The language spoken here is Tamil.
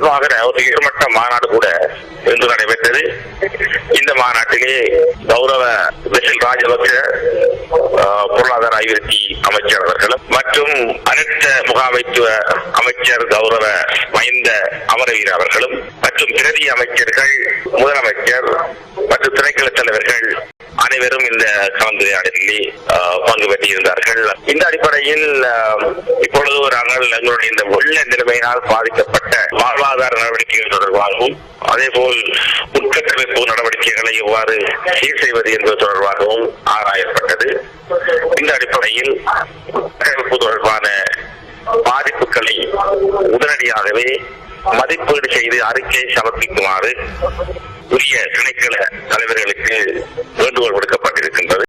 தொடர்பாக ஒரு உயர்மட்ட மாநாடு கூட இன்று நடைபெற்றது. இந்த மாநாட்டிலே கௌரவ பெசில் ராஜபக்ச பொருளாதார அபிவிருத்தி அமைச்சர் அவர்களும் மற்றும் அனைத்து முகாமைத்துவ அமைச்சர் கௌரவ மஹிந்த அமரவீர அவர்களும் மற்றும் பிரதி அமைச்சர்கள், முதலமைச்சர் மற்றும் திணைக்கள தலைவர்கள் அனைவரும் இந்த கலந்துரையாடலில் பங்கு பெற்றிருந்தார்கள். இந்த அடிப்படையில் இப்பொழுது நாங்கள் எங்களுடைய இந்த வெள்ள நிலைமையினால் பாதிக்கப்பட்ட வாழ்வாதார நடவடிக்கைகள் தொடர்பாகவும் அதேபோல் உட்கட்டமைப்பு நடவடிக்கைகளை எவ்வாறு சீர் செய்வது என்பது தொடர்பாகவும் ஆராயப்பட்டது. இந்த அடிப்படையில் உட்கட்டமைப்பு தொடர்பான பாதிப்புகளை உடனடியாகவே மதிப்பீடு செய்து அறிக்கை சமர்ப்பிக்குமாறு உரிய திணைக்கள தலைவர்களுக்கு வேண்டுகோள் விடுக்கப்பட்டிருக்கின்றது.